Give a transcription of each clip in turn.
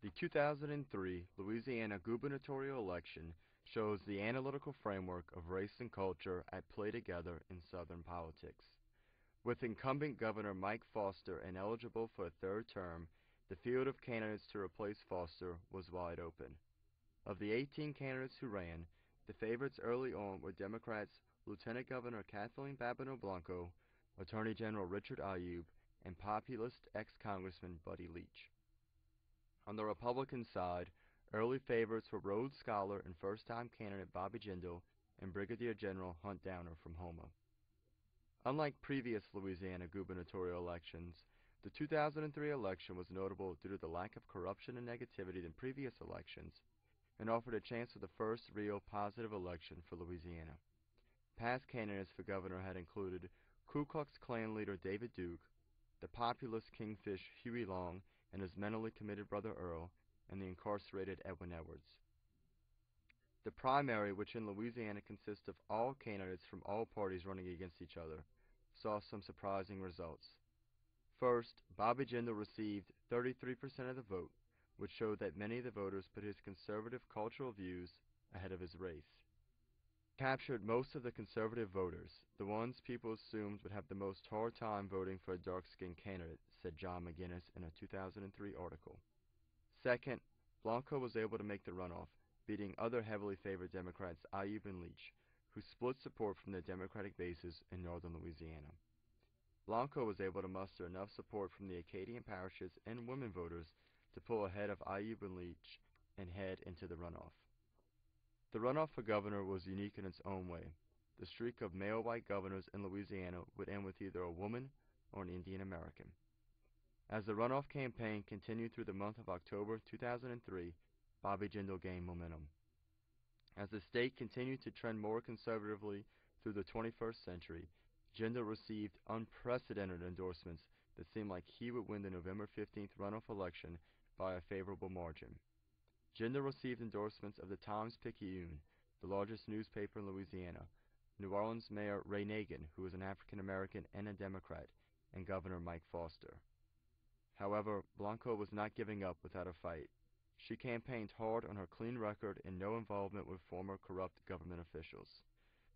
The 2003 Louisiana gubernatorial election shows the analytical framework of race and culture at play together in Southern politics. With incumbent Governor Mike Foster ineligible for a third term, the field of candidates to replace Foster was wide open. Of the 18 candidates who ran, the favorites early on were Democrats Lieutenant Governor Kathleen Babineau Blanco, Attorney General Richard Ayoub, and populist ex-Congressman Buddy Leach. On the Republican side, early favorites were Rhodes Scholar and first-time candidate Bobby Jindal and Brigadier General Hunt Downer from Houma. Unlike previous Louisiana gubernatorial elections, the 2003 election was notable due to the lack of corruption and negativity than previous elections, and offered a chance for the first real positive election for Louisiana. Past candidates for governor had included Ku Klux Klan leader David Duke, the populist kingfish Huey Long and his mentally committed brother Earl, and the incarcerated Edwin Edwards. The primary, which in Louisiana consists of all candidates from all parties running against each other, saw some surprising results. First, Bobby Jindal received 33% of the vote, which showed that many of the voters put his conservative cultural views ahead of his race. Captured most of the conservative voters, the ones people assumed would have the most hard time voting for a dark-skinned candidate, said John McGinnis in a 2003 article. Second, Blanco was able to make the runoff, beating other heavily favored Democrats Ayoub and Leach, who split support from their Democratic bases in northern Louisiana. Blanco was able to muster enough support from the Acadian parishes and women voters to pull ahead of Ayoub and Leach and head into the runoff. The runoff for governor was unique in its own way. The streak of male white governors in Louisiana would end with either a woman or an Indian American. As the runoff campaign continued through the month of October 2003, Bobby Jindal gained momentum. As the state continued to trend more conservatively through the 21st century, Jindal received unprecedented endorsements that seemed like he would win the November 15th runoff election by a favorable margin. Jindal received endorsements of the Times-Picayune, the largest newspaper in Louisiana, New Orleans Mayor Ray Nagin, who was an African-American and a Democrat, and Governor Mike Foster. However, Blanco was not giving up without a fight. She campaigned hard on her clean record and no involvement with former corrupt government officials.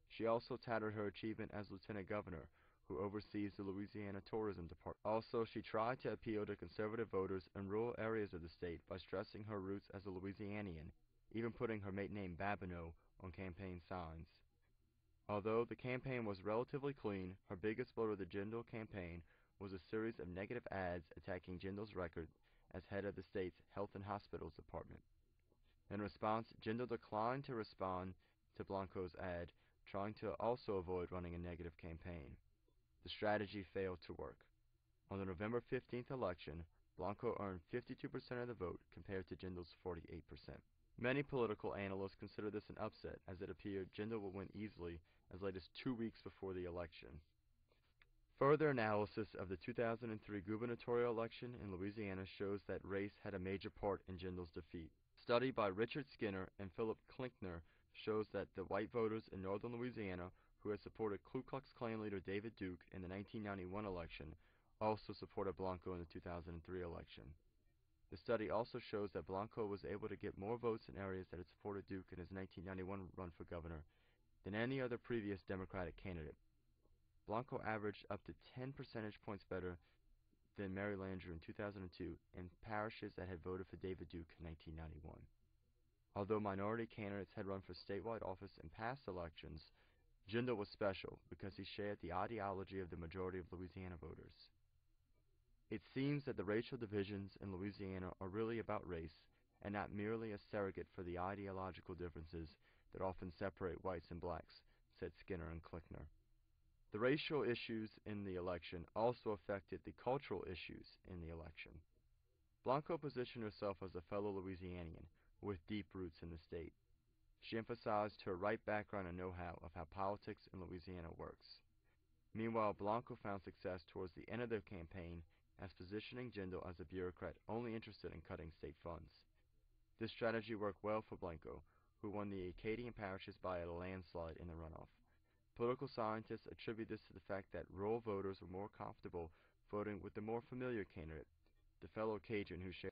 She also touted her achievement as lieutenant governor, who oversees the Louisiana Tourism Department. Also, she tried to appeal to conservative voters in rural areas of the state by stressing her roots as a Louisianian, even putting her maiden name Babineau on campaign signs. Although the campaign was relatively clean, her biggest blow to the Jindal campaign was a series of negative ads attacking Jindal's record as head of the state's Health and Hospitals Department. In response, Jindal declined to respond to Blanco's ad, trying to also avoid running a negative campaign. The strategy failed to work. On the November 15th election, Blanco earned 52% of the vote compared to Jindal's 48%. Many political analysts consider this an upset, as it appeared Jindal would win easily as late as 2 weeks before the election. Further analysis of the 2003 gubernatorial election in Louisiana shows that race had a major part in Jindal's defeat. A study by Richard Skinner and Philip Klinkner shows that the white voters in northern Louisiana who had supported Ku Klux Klan leader David Duke in the 1991 election also supported Blanco in the 2003 election. The study also shows that Blanco was able to get more votes in areas that had supported Duke in his 1991 run for governor than any other previous Democratic candidate. Blanco averaged up to 10 percentage points better than Mary Landrieu in 2002 in parishes that had voted for David Duke in 1991. Although minority candidates had run for statewide office in past elections, Jindal was special because he shared the ideology of the majority of Louisiana voters. It seems that the racial divisions in Louisiana are really about race and not merely a surrogate for the ideological differences that often separate whites and blacks, said Skinner and Klickner. The racial issues in the election also affected the cultural issues in the election. Blanco positioned herself as a fellow Louisianian with deep roots in the state. She emphasized her right background and know-how of how politics in Louisiana works. Meanwhile, Blanco found success towards the end of their campaign as positioning Jindal as a bureaucrat only interested in cutting state funds. This strategy worked well for Blanco, who won the Acadian parishes by a landslide in the runoff. Political scientists attribute this to the fact that rural voters were more comfortable voting with the more familiar candidate, the fellow Cajun who shared